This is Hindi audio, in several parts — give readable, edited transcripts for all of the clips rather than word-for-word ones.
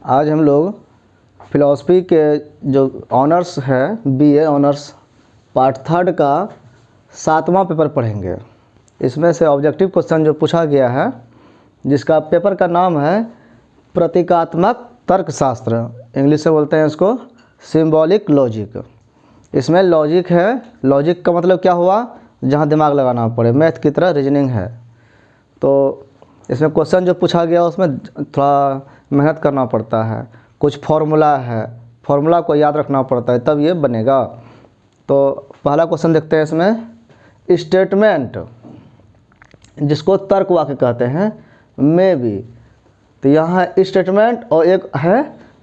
आज हम लोग फिलॉसफी के जो ऑनर्स है बीए ऑनर्स पार्ट 3 का 7वां पेपर पढ़ेंगे। इसमें से ऑब्जेक्टिव क्वेश्चन जो पूछा गया है, जिसका पेपर का नाम है प्रतीकात्मक तर्कशास्त्र, इंग्लिश में बोलते हैं इसको सिंबॉलिक लॉजिक। इसमें लॉजिक है, लॉजिक का मतलब क्या हुआ, जहाँ दिमाग लगाना पड़े, मैथ की तरह रीजनिंग है। तो इसमें क्वेश्चन जो पूछा गया उसमें थोड़ा मेहनत करना पड़ता है, कुछ फार्मूला है, फार्मूला को याद रखना पड़ता है तब ये बनेगा। तो पहला क्वेश्चन देखते हैं। इसमें स्टेटमेंट, जिसको तर्क वाक्य कहते हैं, मे बी, तो यहाँ है स्टेटमेंट और एक है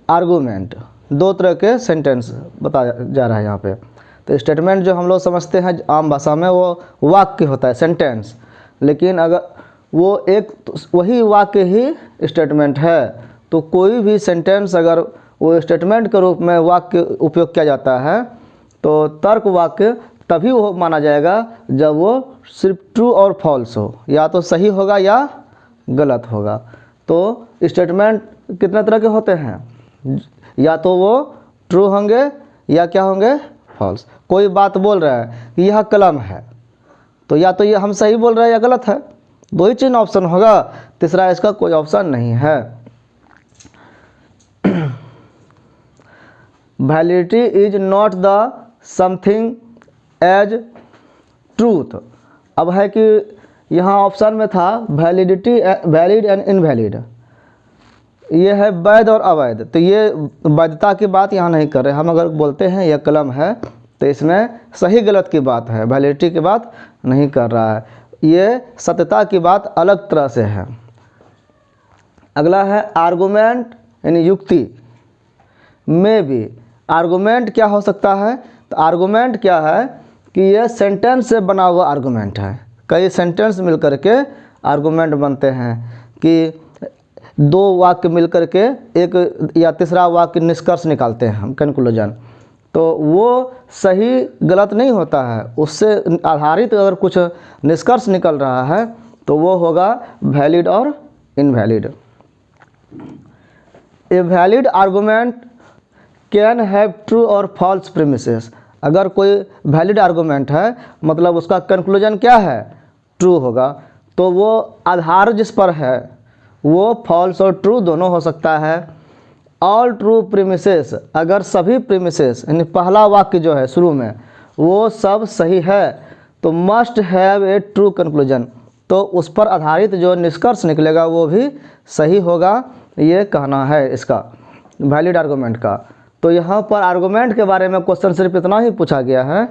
आर्गूमेंट। दो तरह के सेंटेंस बताया जा रहा है यहाँ पे। तो स्टेटमेंट जो हम लोग समझते हैं आम भाषा में वो वाक्य होता है, सेंटेंस, लेकिन अगर वो एक वही वाक्य ही स्टेटमेंट है, तो कोई भी सेंटेंस अगर वो स्टेटमेंट के रूप में वाक्य उपयोग किया जाता है तो तर्क वाक्य तभी वो माना जाएगा जब वो सिर्फ ट्रू और फॉल्स हो, या तो सही होगा या गलत होगा। तो स्टेटमेंट कितने तरह के होते हैं, या तो वो ट्रू होंगे या क्या होंगे, फॉल्स। कोई बात बोल रहा है कि यह कलम है, तो या तो ये हम सही बोल रहे हैं या गलत है, दो ही चीज ऑप्शन होगा, तीसरा इसका कोई ऑप्शन नहीं है। Validity is not the something as truth. अब है कि यहाँ ऑप्शन में था वैलिडिटी, वैलिड एंड इनवैलिड, ये है वैध और अवैध। तो ये वैधता की बात यहाँ नहीं कर रहे हम। अगर बोलते हैं यह कलम है तो इसमें सही गलत की बात है, वैलिडिटी की बात नहीं कर रहा है, ये सत्यता की बात अलग तरह से है। अगला है आर्गूमेंट यानी युक्ति, में भी। आर्गूमेंट क्या हो सकता है, तो आर्गूमेंट क्या है कि ये सेंटेंस से बना हुआ आर्गूमेंट है। कई सेंटेंस मिलकर के आर्गूमेंट बनते हैं कि दो वाक्य मिलकर के एक या तीसरा वाक्य निष्कर्ष निकालते हैं हम, कंक्लूजन। तो वो सही गलत नहीं होता है, उससे आधारित अगर कुछ निष्कर्ष निकल रहा है तो वो होगा वैलिड और invalid. A valid argument can have true और फॉल्स प्रीमिसेस। अगर कोई वैलिड आर्गूमेंट है मतलब उसका कंक्लूजन क्या है, ट्रू होगा, तो वो आधार जिस पर है वो फॉल्स और ट्रू दोनों हो सकता है। ऑल ट्रू प्रीमिसेस, अगर सभी प्रीमिसेस यानी पहला वाक्य जो है शुरू में वो सब सही है तो must have a true conclusion, तो उस पर आधारित जो निष्कर्ष निकलेगा वो भी सही होगा, ये कहना है इसका वैलिड आर्गूमेंट का। तो यहाँ पर आर्गूमेंट के बारे में क्वेश्चन सिर्फ इतना ही पूछा गया है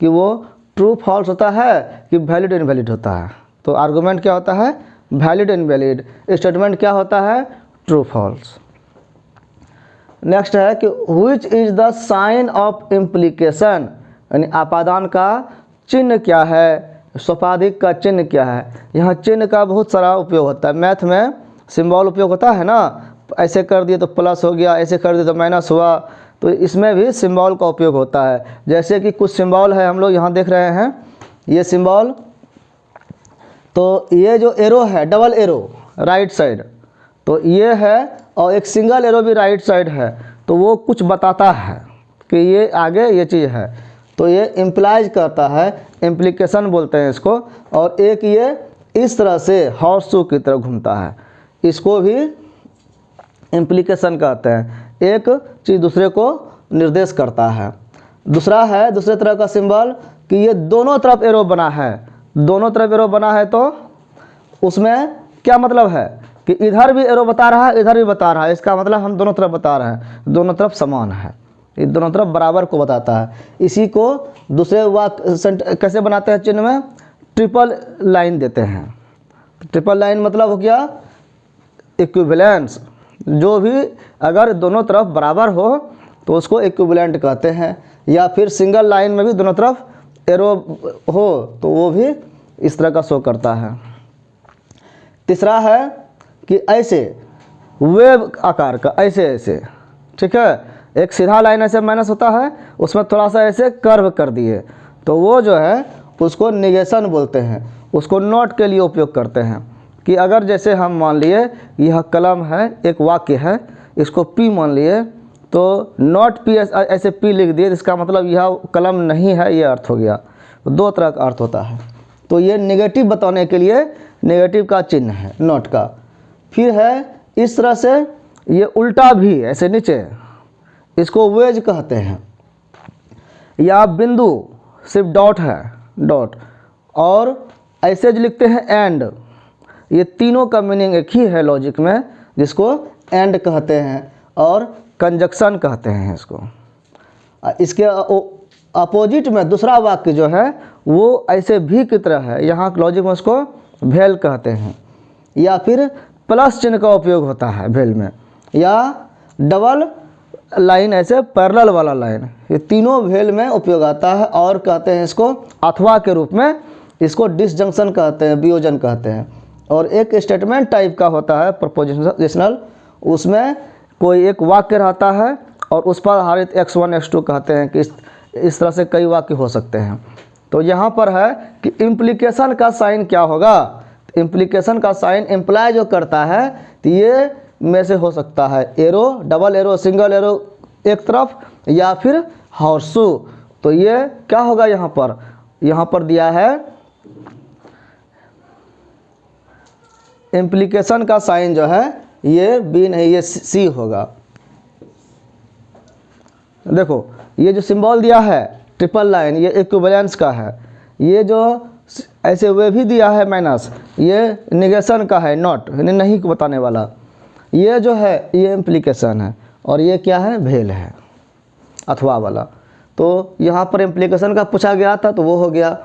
कि वो ट्रू फॉल्स होता है कि वैलिड इनवैलिड होता है। तो आर्गूमेंट क्या होता है, वैलिड इनवैलिड। स्टेटमेंट क्या होता है, ट्रू फॉल्स। नेक्स्ट है कि which is the sign of implication, यानी आपादान का चिन्ह क्या है, सोपाधिक का चिन्ह क्या है। यहाँ चिन्ह का बहुत सारा उपयोग होता है। मैथ में सिंबल उपयोग होता है ना, ऐसे कर दिए तो प्लस हो गया, ऐसे कर दिए तो माइनस हुआ, तो इसमें भी सिंबल का उपयोग होता है। जैसे कि कुछ सिंबल है, हम लोग यहाँ देख रहे हैं ये सिंबल, तो ये जो एरो है डबल एरो राइट साइड, तो ये है, और एक सिंगल एरो भी राइट साइड है, तो वो कुछ बताता है कि ये आगे ये चीज़ है, तो ये इम्प्लाइज करता है, इम्प्लीकेशन बोलते हैं इसको। और एक ये इस तरह से हॉर्स शू की तरह घूमता है, इसको भी इम्प्लीकेशन कहते हैं। एक चीज़ दूसरे को निर्देश करता है। दूसरा है दूसरे तरह का सिंबल कि ये दोनों तरफ एरो बना है, दोनों तरफ एरो बना है, तो उसमें क्या मतलब है कि इधर भी एरो बता रहा है इधर भी बता रहा है, इसका मतलब हम दोनों तरफ बता रहे हैं, दोनों तरफ समान है, ये दोनों तरफ बराबर को बताता है। इसी को दूसरे वाक्य कैसे बनाते हैं, चिन्ह में ट्रिपल लाइन देते हैं। ट्रिपल लाइन मतलब हो गया इक्विवेलेंस, जो भी अगर दोनों तरफ बराबर हो तो उसको इक्विवेलेंट कहते हैं। या फिर सिंगल लाइन में भी दोनों तरफ एरो हो तो वो भी इस तरह का शो करता है। तीसरा है कि ऐसे वेव आकार का, ऐसे ऐसे, ठीक है, एक सीधा लाइन ऐसे माइनस होता है, उसमें थोड़ा सा ऐसे कर्व कर दिए, तो वो जो है उसको निगेशन बोलते हैं, उसको नोट के लिए उपयोग करते हैं। कि अगर जैसे हम मान लिए यह कलम है, एक वाक्य है, इसको P मान लिए, तो नॉट P ऐसे P लिख दिए, इसका मतलब यह कलम नहीं है, ये अर्थ हो गया। तो दो तरह का अर्थ होता है। तो ये नेगेटिव बताने के लिए नेगेटिव का चिन्ह है नॉट का। फिर है इस तरह से, ये उल्टा भी ऐसे नीचे, इसको वेज कहते हैं। या बिंदु सिर्फ डॉट है, डॉट, और ऐसे जो लिखते हैं एंड, ये तीनों का मीनिंग एक ही है लॉजिक में, जिसको एंड कहते हैं और कंजक्शन कहते हैं इसको। इसके अपोजिट में दूसरा वाक्य जो है वो ऐसे भी की तरह है, यहाँ लॉजिक में उसको भेल कहते हैं। या फिर प्लस चिन्ह का उपयोग होता है भेल में, या डबल लाइन ऐसे पैरेलल वाला लाइन, ये तीनों भेल में उपयोग आता है। और कहते हैं इसको अथवा के रूप में, इसको डिसजंक्शन कहते हैं, वियोजन कहते हैं। और एक स्टेटमेंट टाइप का होता है प्रपोजिशनल, उसमें कोई एक वाक्य रहता है और उस पर आधारित x1 x2 कहते हैं कि इस तरह से कई वाक्य हो सकते हैं। तो यहाँ पर है कि इम्प्लीकेशन का साइन क्या होगा, इम्प्लीकेशन का साइन इम्प्लाई जो करता है, तो ये में से हो सकता है arrow, double arrow, single arrow एक तरफ, या फिर हॉर्सू। तो ये क्या होगा यहाँ पर दिया है इम्प्लीकेशन का साइन जो है ये बी नहीं, ये सी होगा। देखो ये जो सिंबल दिया है ट्रिपल लाइन, ये इक्विवेलेंस का है। ये जो ऐसे वे भी दिया है माइनस, ये निगेशन का है, नॉट यानी नहीं को बताने वाला। ये जो है ये इम्प्लीकेशन है, और ये क्या है, भेल है, अथवा वाला। तो यहाँ पर इम्प्लीकेशन का पूछा गया था, तो वो हो गया।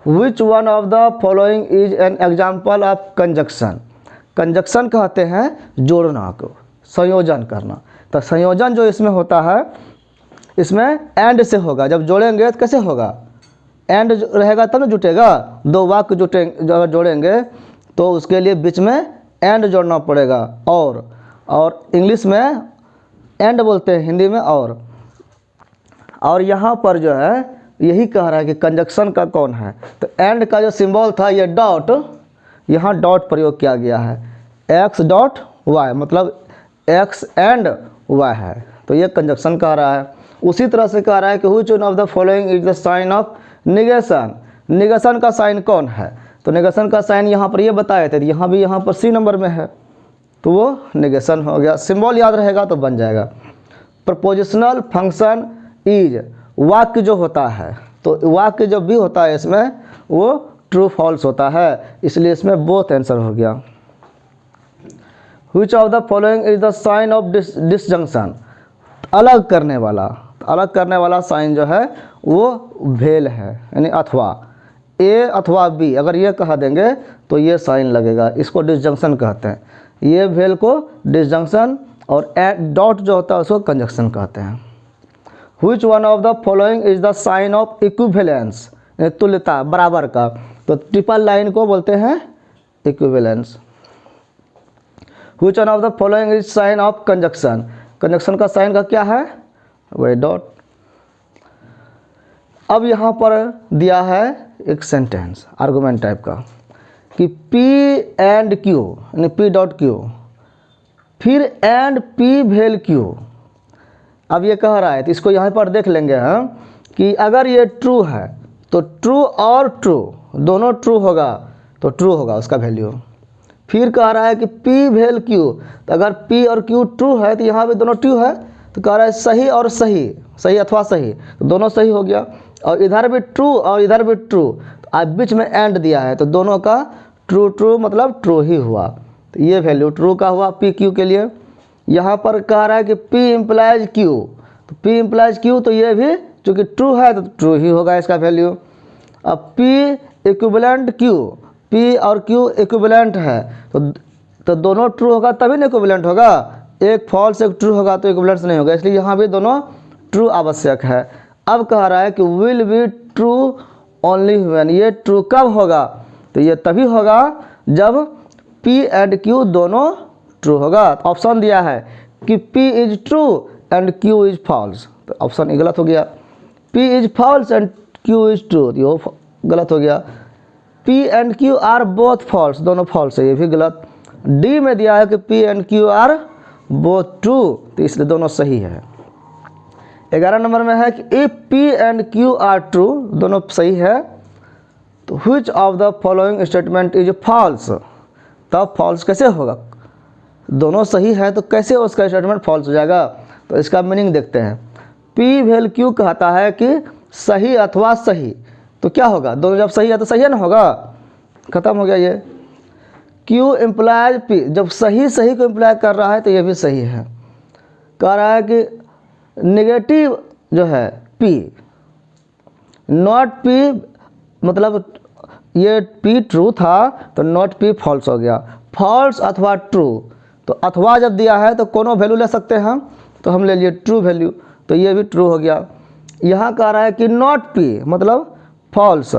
Which one of the following is an example of conjunction. Conjunction कहते हैं जोड़ना को, संयोजन करना। तो संयोजन जो इसमें होता है, इसमें एंड से होगा। जब जोड़ेंगे तो कैसे होगा, एंड रहेगा तब ना जुटेगा। दो वाक्य अगर जोड़ेंगे तो उसके लिए बीच में एंड जोड़ना पड़ेगा। और इंग्लिश में एंड बोलते हैं, हिंदी में और यहाँ पर जो है यही कह रहा है कि कंजक्शन का कौन है। तो एंड का जो सिंबल था ये डॉट, यहाँ डॉट प्रयोग किया गया है, एक्स डॉट वाई, मतलब एक्स एंड वाई है। तो ये कंजक्शन कह रहा है। उसी तरह से कह रहा है कि which one of the following is the sign of negation. Negation का साइन कौन है, तो निगेशन का साइन यहाँ पर ये बताए थे, यहाँ पर सी नंबर में है, तो वो निगेशन हो गया। सिंबल याद रहेगा तो बन जाएगा। प्रपोजिशनल फंक्शन इज, वाक्य जो होता है, तो वाक्य जब भी होता है इसमें वो ट्रू फॉल्स होता है, इसलिए इसमें बोथ आंसर हो गया। Which of the following is the sign of disjunction, अलग करने वाला साइन जो है वो भेल है, यानी अथवा। ए अथवा बी अगर ये कह देंगे तो ये साइन लगेगा, इसको डिसजंक्शन कहते हैं। ये भेल को डिसजंक्शन, और डॉट जो होता है उसको कंजक्शन कहते हैं। Which one of the following is the sign of equivalence, तुल्यता, बराबर का। तो ट्रिपल लाइन को बोलते हैं equivalence. Which one of the following is sign of conjunction, conjunction का साइन का क्या है, वही डॉट। अब यहाँ पर दिया है एक सेंटेंस आर्गुमेंट टाइप का कि P एंड Q यानी P डॉट Q, फिर एंड P भेल Q। अब ये कह रहा है, तो इसको यहाँ पर देख लेंगे हम कि अगर ये ट्रू है तो ट्रू और ट्रू दोनों ट्रू होगा, तो ट्रू होगा उसका वैल्यू। फिर कह रहा है कि P भेल Q, तो अगर P और Q ट्रू है तो यहाँ भी दोनों ट्रू है, तो कह रहा है सही और सही, सही अथवा सही, तो दोनों सही हो गया। और इधर भी ट्रू और इधर भी ट्रू, तो अब बीच में एंड दिया है, तो दोनों का ट्रू ट्रू मतलब ट्रू ही हुआ। तो ये वैल्यू ट्रू का हुआ P Q के लिए। यहाँ पर कह रहा है कि P इम्प्लाइज Q, तो P इम्प्लाइज Q, तो ये भी चूँकि ट्रू है तो ट्रू ही होगा इसका वैल्यू। अब P इक्विवेलेंट Q, P और Q इक्विवेलेंट है, तो दोनों ट्रू होगा तभी ना इक्विवेलेंट होगा। एक फॉल्स एक ट्रू होगा तो इक्विवेलेंट नहीं होगा, इसलिए यहाँ भी दोनों ट्रू आवश्यक है। अब कह रहा है कि will be true only when, ये ट्रू कब होगा, तो ये तभी होगा जब P एंड Q दोनों ट्रू होगा। ऑप्शन दिया है कि P is true and Q is false, तो ऑप्शन ये गलत हो गया। P is false and Q is true, ये गलत हो गया। P and Q are both false, दोनों फॉल्स है, ये भी गलत। डी में दिया है कि P and Q are both true, तो इसलिए दोनों सही है। 11 नंबर में है कि if P and Q are true, दोनों सही है, तो which of the following statement is false, तब फॉल्स कैसे होगा, दोनों सही है तो कैसे उसका स्टेटमेंट फॉल्स हो जाएगा। तो इसका मीनिंग देखते हैं। P वेल Q कहता है कि सही अथवा सही, तो क्या होगा, दोनों जब सही है तो सही है ना होगा, खत्म हो गया ये। Q इम्प्लाइज P, जब सही सही को इम्प्लाई कर रहा है तो ये भी सही है। कह रहा है कि नेगेटिव जो है P, नॉट P, मतलब ये P ट्रू था तो नॉट P फॉल्स हो गया। फॉल्स अथवा ट्रू, तो अथवा जब दिया है तो कोनो वैल्यू ले सकते हैं हम, तो हम ले लिए ट्रू वैल्यू, तो ये भी ट्रू हो गया। यहाँ कह रहा है कि नॉट P मतलब फॉल्स,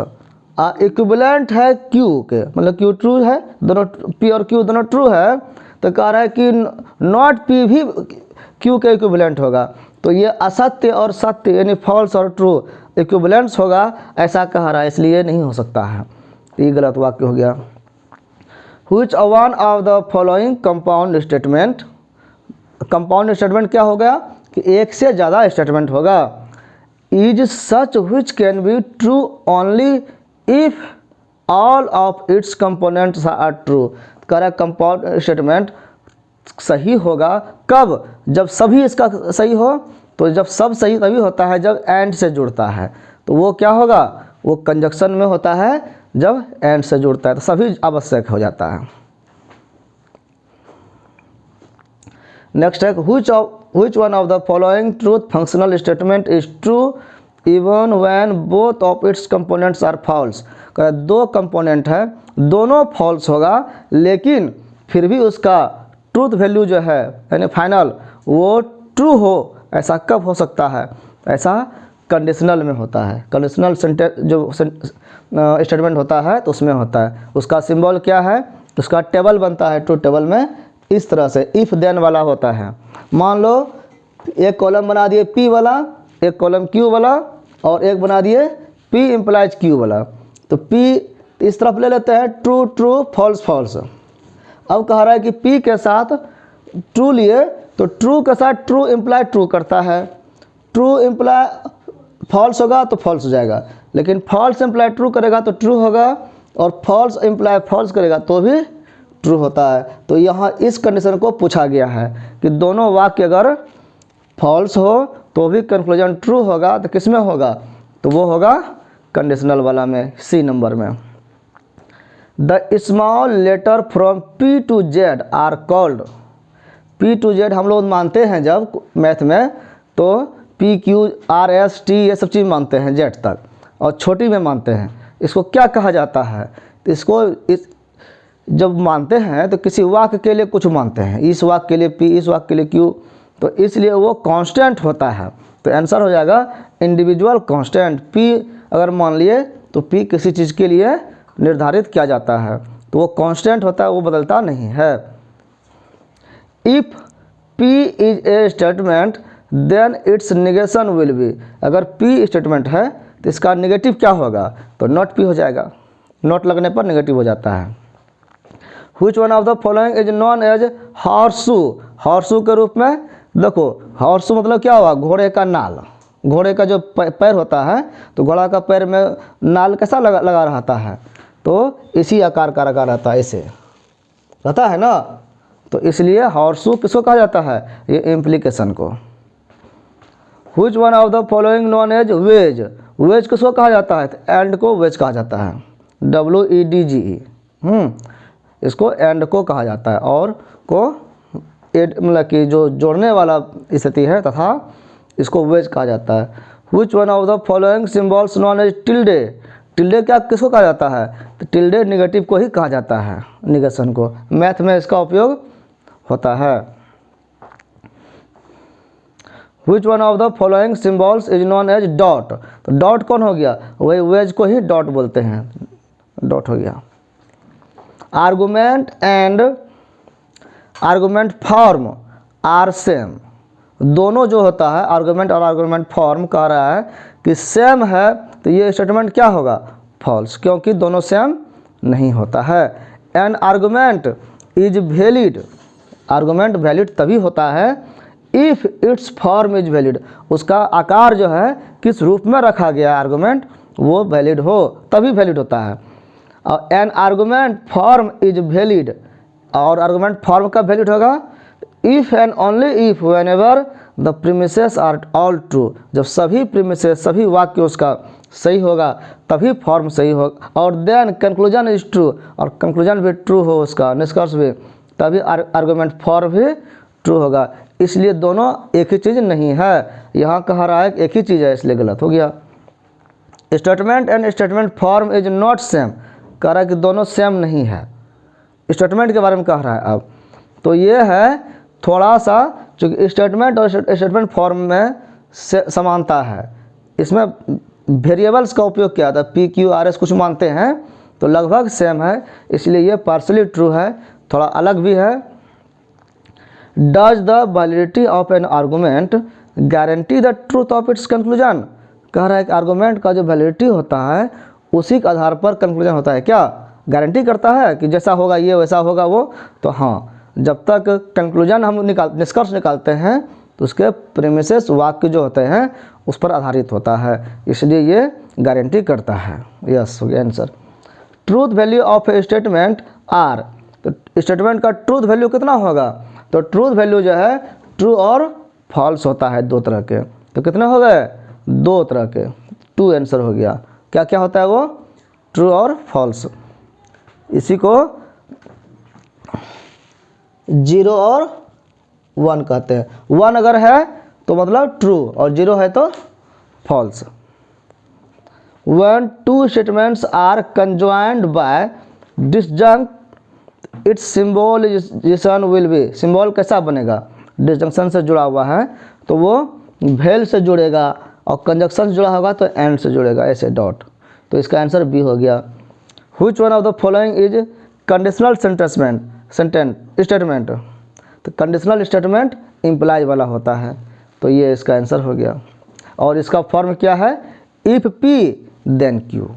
इक्विवेलेंट है Q के, मतलब Q ट्रू है, दोनों P और Q दोनों ट्रू है, तो कह रहा है कि नॉट P भी Q के इक्विवेलेंट होगा, तो ये असत्य और सत्य यानी फॉल्स और ट्रू इक्विवेलेंट्स होगा, ऐसा कह रहा है, इसलिए नहीं हो सकता है, ये गलत वाक्य हो गया। Which one of the following compound statement, compound statement क्या हो गया कि एक से ज़्यादा स्टेटमेंट होगा। इज सच which can be true only if all of its components are true, कह रहा कंपाउंड स्टेटमेंट सही होगा कब, जब सभी इसका सही हो, तो जब सब सही तभी होता है जब एंड से जुड़ता है, तो वो क्या होगा, वो कंजक्शन में होता है जब एंड से जुड़ता है, तो सभी आवश्यक हो जाता है। नेक्स्ट है which one of the following truth functional statement is true even when both of its components are false, दो कंपोनेंट है दोनों फॉल्स होगा, लेकिन फिर भी उसका ट्रूथ वैल्यू जो है यानी फाइनल वो ट्रू हो, ऐसा कब हो सकता है, ऐसा कंडीशनल में होता है। कंडीशनल जो स्टेटमेंट होता है तो उसमें होता है, उसका सिंबल क्या है, उसका टेबल बनता है ट्रूथ टेबल में इस तरह से इफ़ देन वाला होता है। मान लो एक कॉलम बना दिए P वाला, एक कॉलम Q वाला, और एक बना दिए P इम्प्लाइज Q वाला, तो P इस तरफ ले लेते हैं ट्रू ट्रू फॉल्स फॉल्स। अब कह रहा है कि P के साथ ट्रू लिए तो ट्रू के साथ ट्रू इम्प्लाई ट्रू करता है, ट्रू इम्प्लाई फॉल्स होगा तो फॉल्स हो जाएगा, लेकिन फॉल्स इम्प्लाई ट्रू करेगा तो ट्रू होगा, और फॉल्स इम्प्लाई फॉल्स करेगा तो भी ट्रू होता है। तो यहाँ इस कंडीशन को पूछा गया है कि दोनों वाक्य अगर फॉल्स हो तो भी कंक्लूजन ट्रू होगा, तो किस में होगा, तो वो होगा कंडीशनल वाला में, सी नंबर में। The small letter from P to Z are called, P to Z हम लोग मानते हैं जब मैथ में, तो P Q R S T ये सब चीज़ मानते हैं Z तक, और छोटी में मानते हैं, इसको क्या कहा जाता है, तो इसको जब मानते हैं तो किसी वाक्य के लिए कुछ मानते हैं, इस वाक्य के लिए P, इस वाक्य के लिए Q, तो इसलिए वो कांस्टेंट होता है, तो आंसर हो जाएगा इंडिविजुअल कांस्टेंट। P अगर मान लिए तो P किसी चीज़ के लिए निर्धारित किया जाता है, तो वो कांस्टेंट होता है, वो बदलता नहीं है। If P is a statement then its negation will be, अगर P स्टेटमेंट है तो इसका नेगेटिव क्या होगा, तो नॉट P हो जाएगा, नॉट लगने पर नेगेटिव हो जाता है। Which one of the following is known as horseshoe, horseshoe के रूप में देखो, हॉर्सू मतलब क्या हुआ, घोड़े का नाल, घोड़े का जो पैर होता है, तो घोड़ा का पैर में नाल कैसा लगा रहता है, तो इसी आकार का लगा रहता है, ऐसे रहता है ना, तो इसलिए हॉर्सू किसको कहा जाता है, ये इम्प्लीकेशन को। Which one of the following known as wedge, wedge किसको कहा जाता है, तो एंड को वेज कहा जाता है, WEDGE, इसको एंड को कहा जाता है, और को एड मतलब कि जो जोड़ने वाला स्थिति है तथा इसको वेज कहा जाता है। Which one of the following symbols known as tilde, tilde क्या किसको कहा जाता है, तो टिल्डे निगेटिव को ही कहा जाता है, निगेशन को, मैथ में इसका उपयोग होता है। Which one of the following symbols is known as dot, तो डॉट कौन हो गया, वही वेज को ही डॉट बोलते हैं, डॉट हो गया। Argument and argument form are same, दोनों जो होता है आर्गूमेंट और आर्गूमेंट फॉर्म कह रहा है कि सेम है, तो ये स्टेटमेंट क्या होगा, फॉल्स, क्योंकि दोनों सेम नहीं होता है। N argument is valid, argument valid तभी होता है if it's form is valid, उसका आकार जो है किस रूप में रखा गया है आर्गूमेंट वो वैलिड हो, तभी वैलिड होता है। और an argument form is valid, और आर्गूमेंट फॉर्म कब वैलिड होगा, if and only if whenever the premises are all true, जब सभी प्रीमिसेस सभी वाक्य उसका सही होगा तभी फॉर्म सही होगा। और देन कंक्लूजन इज ट्रू, और कंक्लूजन भी ट्रू हो उसका निष्कर्ष भी, तभी आर्गूमेंट फॉर्म भी ट्रू होगा। इसलिए दोनों एक ही चीज़ नहीं है, यहाँ कह रहा है एक ही चीज़ है इसलिए गलत हो गया। Statement and statement form is not same, कह रहा है कि दोनों सेम नहीं है, स्टेटमेंट के बारे में कह रहा है। अब तो ये है थोड़ा सा, चूँकि स्टेटमेंट और स्टेटमेंट फॉर्म में समानता है, इसमें वेरिएबल्स का उपयोग किया था, पी क्यू आर एस कुछ मानते हैं तो लगभग सेम है, इसलिए ये पार्शली ट्रू है, थोड़ा अलग भी है। Does the validity of N argument guarantee the truth of its conclusion, कह रहा है कि आर्गूमेंट का जो वैलिडिटी होता है उसी के आधार पर कंक्लूजन होता है, क्या गारंटी करता है कि जैसा होगा ये वैसा होगा वो, तो हाँ, जब तक कंक्लूजन हम निष्कर्ष निकालते हैं तो उसके प्रीमिसेस वाक्य जो होते हैं उस पर आधारित होता है, इसलिए ये गारंटी करता है। यस हो गया answer. Truth value of a statement are, तो स्टेटमेंट का ट्रूथ वैल्यू कितना होगा, तो ट्रूथ वैल्यू जो है ट्रू और फॉल्स होता है दो तरह के, तो कितने हो गए दो तरह के, टू आंसर हो गया। क्या क्या होता है वो, ट्रू और फॉल्स, इसी को 0 और 1 कहते हैं। 1 अगर है तो मतलब ट्रू और 0 है तो false. When two statements are conjoined by disjunct its symbolization will be, symbol कैसा बनेगा, डिसजंक्शन से जुड़ा हुआ है तो वो वेल से जुड़ेगा, और कंजक्शन से जुड़ा होगा तो एंड से जुड़ेगा, ऐसे डॉट, तो इसका आंसर बी हो गया। Which one of the following is conditional statement, तो कंडीशनल स्टेटमेंट इम्प्लाइज वाला होता है, तो ये इसका आंसर हो गया। और इसका फॉर्म क्या है, इफ पी देन क्यू।